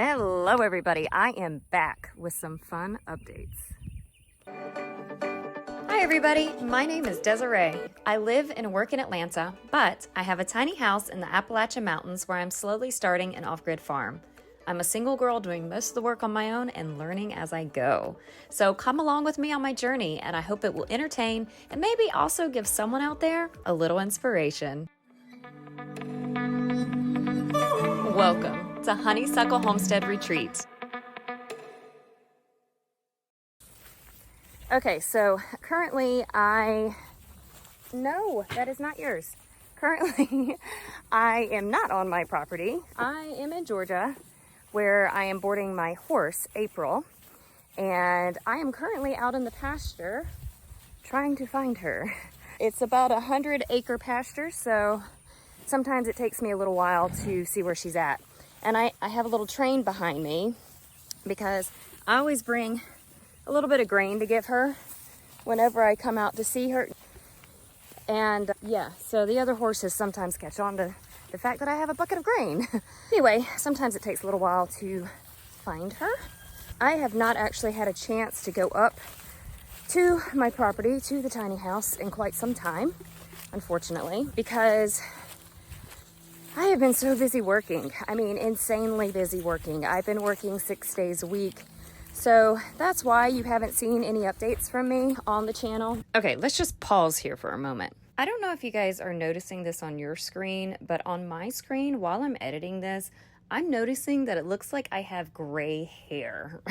Hello everybody, I am back with some fun updates. Hi everybody, my name is Desiree. I live and work in Atlanta, but I have a tiny house in the Appalachian Mountains where I'm slowly starting an off-grid farm. I'm a single girl doing most of the work on my own and learning as I go. So come along with me on my journey and I hope it will entertain and maybe also give someone out there a little inspiration. Welcome to Honeysuckle Homestead Retreat. Okay, so currently no, that is not yours. Currently, I am not on my property. I am in Georgia, where I am boarding my horse, April, and I am currently out in the pasture trying to find her. It's about 100-acre pasture, so sometimes it takes me a little while to see where she's at. And I have a little train behind me because I always bring a little bit of grain to give her whenever I come out to see her. And yeah, so the other horses sometimes catch on to the fact that I have a bucket of grain. Anyway, sometimes it takes a little while to find her. I have not actually had a chance to go up to my property, to the tiny house, in quite some time, unfortunately, because I have been so busy working. I mean, insanely busy working. I've been working 6 days a week. So that's why you haven't seen any updates from me on the channel. Okay, let's just pause here for a moment. I don't know if you guys are noticing this on your screen, but on my screen, while I'm editing this, I'm noticing that it looks like I have gray hair.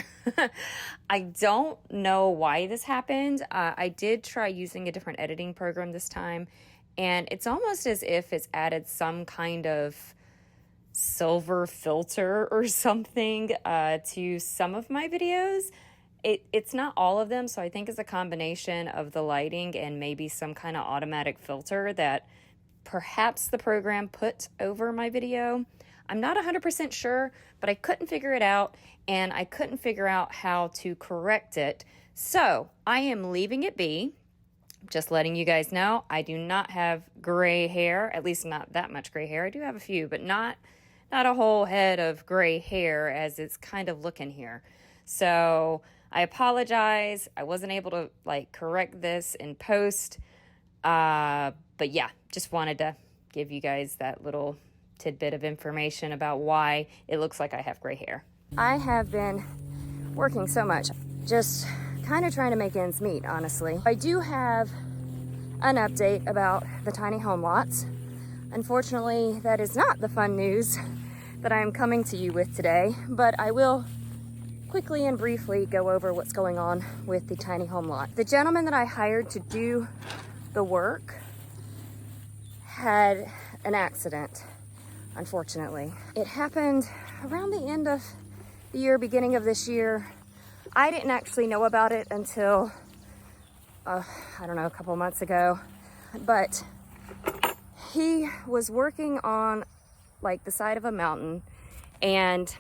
I don't know why this happened. I did try using a different editing program this time, and it's almost as if it's added some kind of silver filter or something to some of my videos. It's not all of them, so I think it's a combination of the lighting and maybe some kind of automatic filter that perhaps the program put over my video. I'm not 100% sure, but I couldn't figure it out, and I couldn't figure out how to correct it. So I am leaving it be. Just letting you guys know, I do not have gray hair, at least not that much gray hair. I do have a few, but not a whole head of gray hair as it's kind of looking here. So I apologize. I wasn't able to correct this in post. But yeah, just wanted to give you guys that little tidbit of information about why it looks like I have gray hair. I have been working so much, just kind of trying to make ends meet, honestly. I do have an update about the tiny home lots. Unfortunately, that is not the fun news that I am coming to you with today, but I will quickly and briefly go over what's going on with the tiny home lot. The gentleman that I hired to do the work had an accident, unfortunately. It happened around the end of the year, beginning of this year. I didn't actually know about it until, I don't know, a couple months ago, but he was working on the side of a mountain, and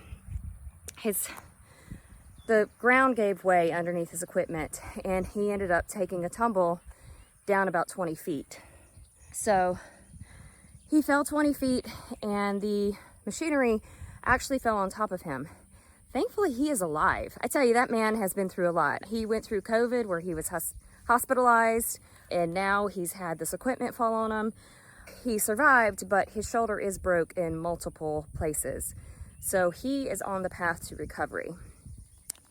the ground gave way underneath his equipment, and he ended up taking a tumble down about 20 feet. So he fell 20 feet, and the machinery actually fell on top of him. Thankfully, he is alive. I tell you, that man has been through a lot. He went through COVID, where he was hospitalized, and now he's had this equipment fall on him. He survived, but his shoulder is broke in multiple places. So he is on the path to recovery.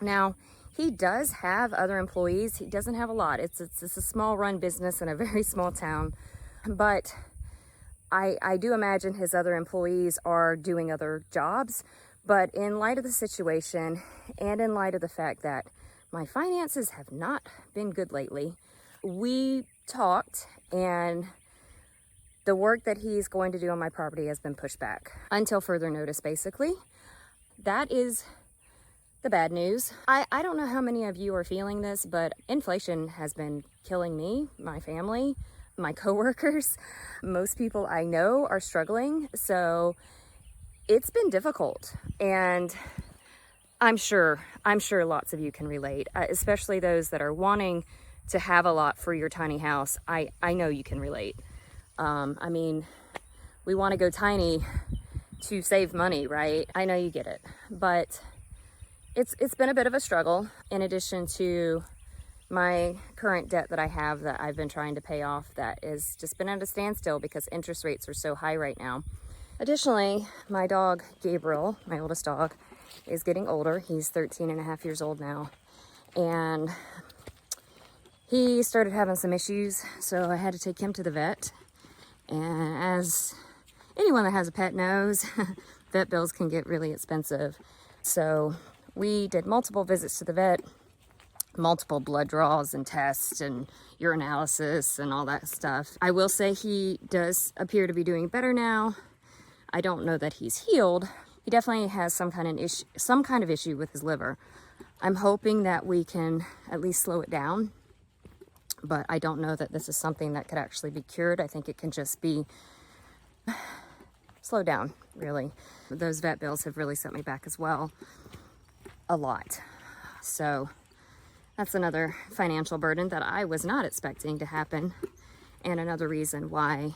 Now, he does have other employees. He doesn't have a lot. It's a small run business in a very small town. But I do imagine his other employees are doing other jobs. But in light of the situation, and in light of the fact that my finances have not been good lately, we talked, and the work that he's going to do on my property has been pushed back until further notice, basically. That is the bad news. I don't know how many of you are feeling this, but inflation has been killing me, my family, my coworkers. Most people I know are struggling, so it's been difficult, and I'm sure lots of you can relate, especially those that are wanting to have a lot for your tiny house. I know you can relate. I mean, we want to go tiny to save money, right? I know you get it, but it's been a bit of a struggle, in addition to my current debt that I have that I've been trying to pay off that has just been at a standstill because interest rates are so high right now. Additionally, my dog Gabriel, my oldest dog, is getting older. He's 13 and a half years old now, and he started having some issues, so I had to take him to the vet. And as anyone that has a pet knows, vet bills can get really expensive. So we did multiple visits to the vet, multiple blood draws and tests and urinalysis and all that stuff. I will say he does appear to be doing better now. I don't know that he's healed. He definitely has some kind of issue with his liver. I'm hoping that we can at least slow it down, but I don't know that this is something that could actually be cured. I think it can just be slowed down, really. Those vet bills have really set me back as well, a lot. So that's another financial burden that I was not expecting to happen, and another reason why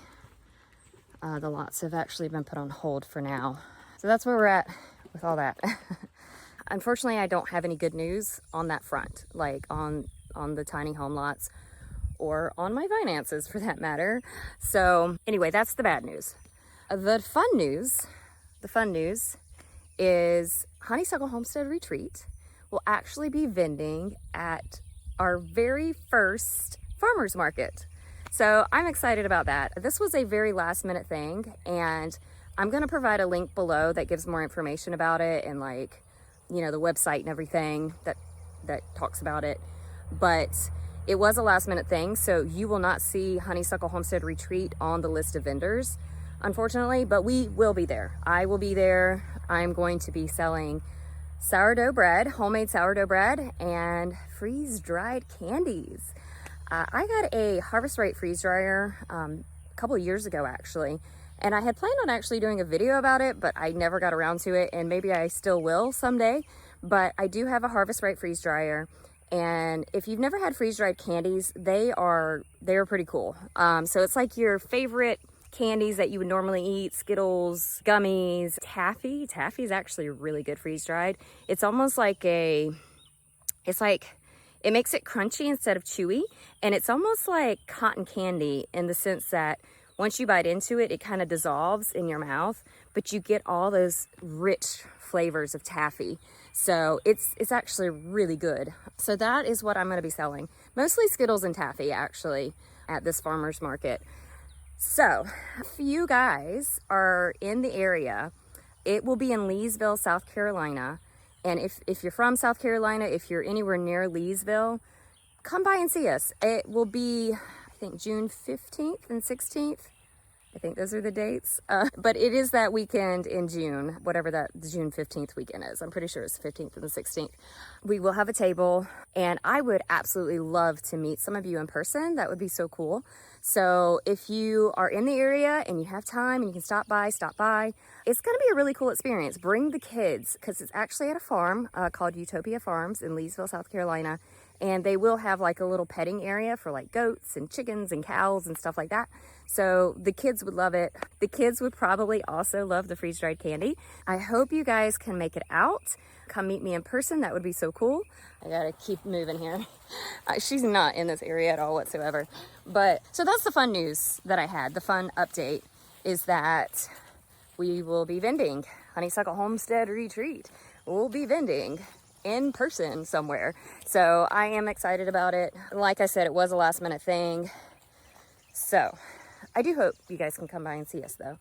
the lots have actually been put on hold for now. So that's where we're at with all that. Unfortunately, I don't have any good news on that front, like on the tiny home lots or on my finances for that matter. So anyway, that's the bad news. The fun news is Honeysuckle Homestead Retreat will actually be vending at our very first farmers market. So I'm excited about that. This was a very last minute thing, and I'm gonna provide a link below that gives more information about it, and like, you know, the website and everything that talks about it. But it was a last minute thing, so you will not see Honeysuckle Homestead Retreat on the list of vendors, unfortunately, but we will be there. I will be there. I'm going to be selling sourdough bread, homemade sourdough bread, and freeze-dried candies. I got a Harvest Right freeze dryer a couple of years ago, actually, and I had planned on actually doing a video about it, but I never got around to it, and maybe I still will someday. But I do have a Harvest Right freeze dryer, and if you've never had freeze-dried candies, they're pretty cool. So it's like your favorite candies that you would normally eat: Skittles, gummies, taffy. Taffy is actually really good freeze-dried. It's almost like it makes it crunchy instead of chewy, and it's almost like cotton candy in the sense that once you bite into it, it kind of dissolves in your mouth, but you get all those rich flavors of taffy. So it's actually really good. So that is what I'm going to be selling. Mostly Skittles and taffy, actually, at this farmer's market. So if you guys are in the area, it will be in Leesville, South Carolina. And if you're from South Carolina, if you're anywhere near Leesville, come by and see us. It will be, I think, June 15th and 16th. I think those are the dates. But it is that weekend in June, whatever that June 15th weekend is. I'm pretty sure it's the 15th and the 16th. We will have a table, and I would absolutely love to meet some of you in person. That would be so cool. So if you are in the area and you have time and you can stop by. It's going to be a really cool experience. Bring the kids, because it's actually at a farm called Utopia Farms in Leesville, South Carolina. And they will have like a little petting area for like goats and chickens and cows and stuff like that. So the kids would love it. The kids would probably also love the freeze-dried candy. I hope you guys can make it out. Come meet me in person. That would be so cool. I gotta keep moving here. She's not in this area at all whatsoever. But so that's the fun news that I had. The fun update is that we will be vending. Honeysuckle Homestead Retreat. We'll be vending in person somewhere. So I am excited about it. Like I said, it was a last minute thing. So I do hope you guys can come by and see us though.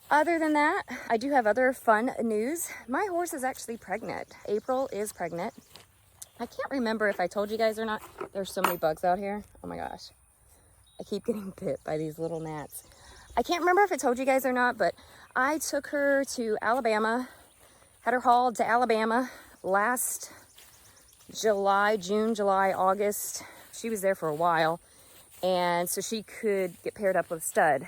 Other than that, I do have other fun news. My horse is actually pregnant. April is pregnant. I can't remember if I told you guys or not. There's so many bugs out here. Oh my gosh. I keep getting bit by these little gnats. I can't remember if I told you guys or not, but I took her to Alabama, had her hauled to Alabama last June, July, August. She was there for a while, and so she could get paired up with a stud.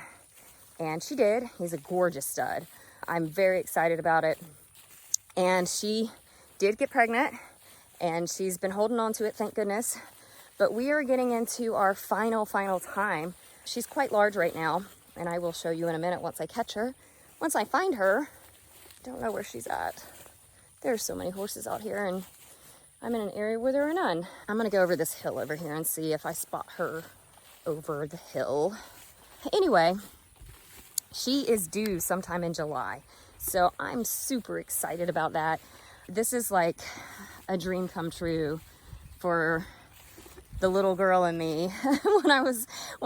And she did. He's a gorgeous stud. I'm very excited about it. And she did get pregnant, and she's been holding on to it, thank goodness. But we are getting into our final time. She's quite large right now, and I will show you in a minute once I catch her. once I find her, don't know where she's at. There's so many horses out here, and I'm in an area where there are none. I'm gonna go over this hill over here and see if I spot her over the hill. Anyway, she is due sometime in July, so I'm super excited about that. This is like a dream come true for the little girl in me. When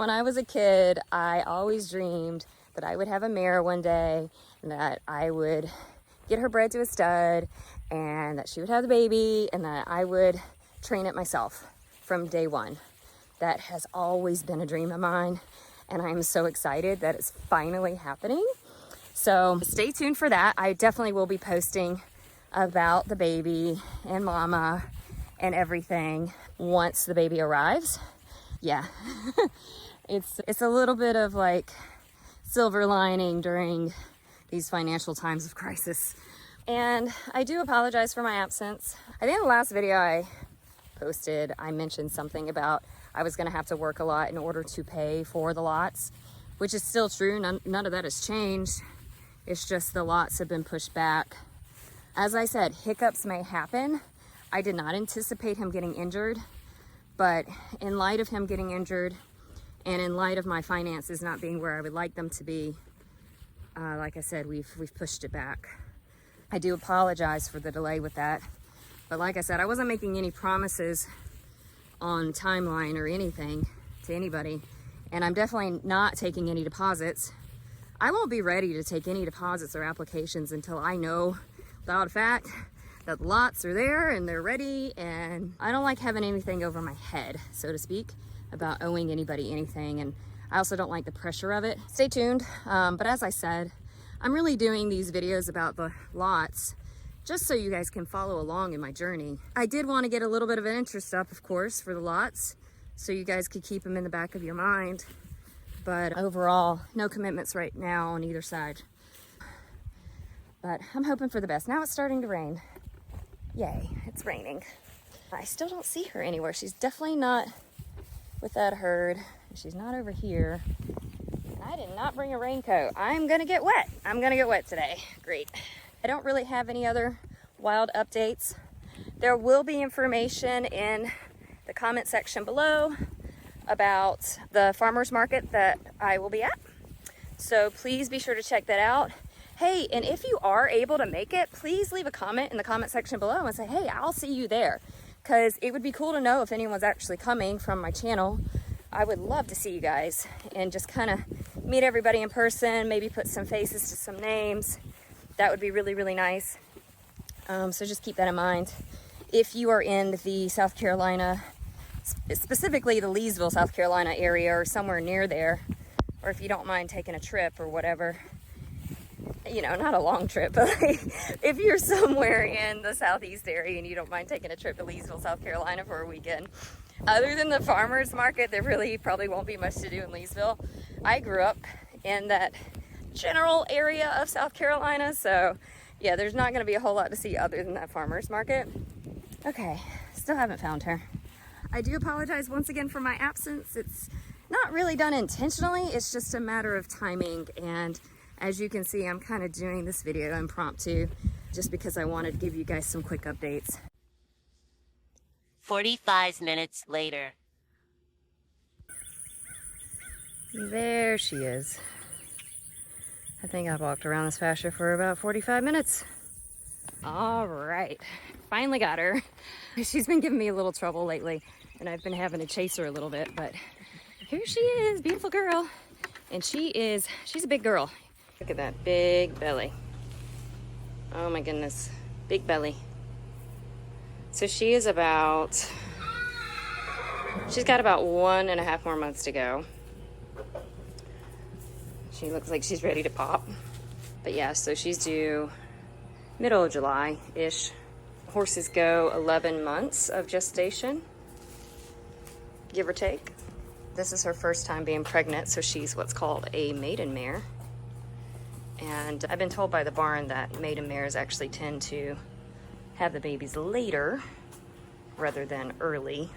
I was a kid, I always dreamed that I would have a mare one day, and that I would get her bred to a stud, and that she would have the baby, and that I would train it myself from day one. That has always been a dream of mine, and I'm so excited that it's finally happening. So stay tuned for that. I definitely will be posting about the baby and mama and everything once the baby arrives. Yeah, it's a little bit of like silver lining during these financial times of crisis. And I do apologize for my absence. I think the last video I posted, I mentioned something about I was gonna have to work a lot in order to pay for the lots, which is still true. None of that has changed. It's just the lots have been pushed back. As I said, hiccups may happen. I did not anticipate him getting injured, but in light of him getting injured and in light of my finances not being where I would like them to be, like I said, we've pushed it back. I do apologize for the delay with that, but like I said, I wasn't making any promises on timeline or anything to anybody, and I'm definitely not taking any deposits. I won't be ready to take any deposits or applications until I know without a fact that the lots are there and they're ready, and I don't like having anything over my head, so to speak, about owing anybody anything, and I also don't like the pressure of it. Stay tuned, but as I said, I'm really doing these videos about the lots just so you guys can follow along in my journey. I did want to get a little bit of an interest up, of course, for the lots, so you guys could keep them in the back of your mind, but overall, no commitments right now on either side. But I'm hoping for the best. Now it's starting to rain. Yay, it's raining. I still don't see her anywhere. She's definitely not with that herd. She's not over here. And I did not bring a raincoat. I'm gonna get wet. I'm gonna get wet today. Great. I don't really have any other wild updates. There will be information in the comment section below about the farmer's market that I will be at. So please be sure to check that out. Hey, and if you are able to make it, please leave a comment in the comment section below and say, hey, I'll see you there. Because it would be cool to know if anyone's actually coming from my channel. I would love to see you guys and just kind of meet everybody in person, maybe put some faces to some names. That would be really, really nice. So just keep that in mind. If you are in the South Carolina, specifically the Leesville, South Carolina area or somewhere near there, or if you don't mind taking a trip or whatever, you know, not a long trip, but like, if you're somewhere in the southeast area and you don't mind taking a trip to Leesville, South Carolina for a weekend, other than the farmer's market, there really probably won't be much to do in Leesville. I grew up in that general area of South Carolina, so yeah, there's not going to be a whole lot to see other than that farmer's market. Okay, still haven't found her. I do apologize once again for my absence. It's not really done intentionally, it's just a matter of timing, and as you can see, I'm kind of doing this video impromptu just because I wanted to give you guys some quick updates. 45 minutes later. There she is. I think I've walked around this pasture for about 45 minutes. All right, finally got her. She's been giving me a little trouble lately, and I've been having to chase her a little bit, but here she is, beautiful girl. And she's a big girl. Look at that big belly. Oh my goodness, big belly. So she's got about 1.5 more months to go. She looks like she's ready to pop. But yeah, so she's due middle of July-ish. Horses go 11 months of gestation, give or take. This is her first time being pregnant, so she's what's called a maiden mare. And I've been told by the barn that maiden mares actually tend to have the babies later rather than early.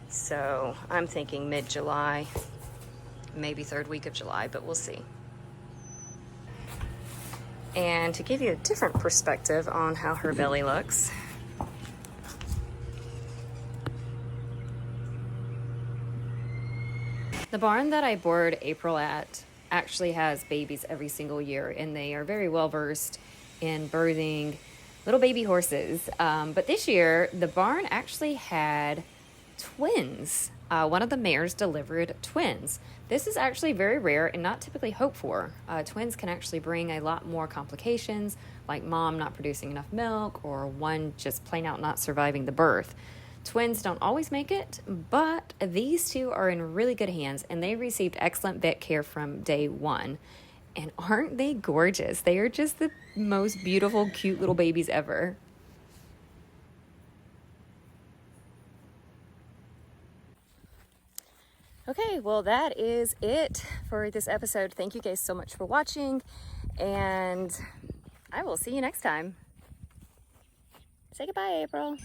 So I'm thinking mid-July, maybe third week of July, but we'll see. And to give you a different perspective on how her belly looks, the barn that I board April at actually has babies every single year, and they are very well versed in birthing little baby horses. But this year, the barn actually had twins. One of the mares delivered twins. This is actually very rare and not typically hoped for. Twins can actually bring a lot more complications, like mom not producing enough milk or one just plain out not surviving the birth. Twins don't always make it, but these two are in really good hands, and they received excellent vet care from day one. And aren't they gorgeous? They are just the most beautiful, cute little babies ever. Okay, well, that is it for this episode. Thank you guys so much for watching, and I will see you next time. Say goodbye, April.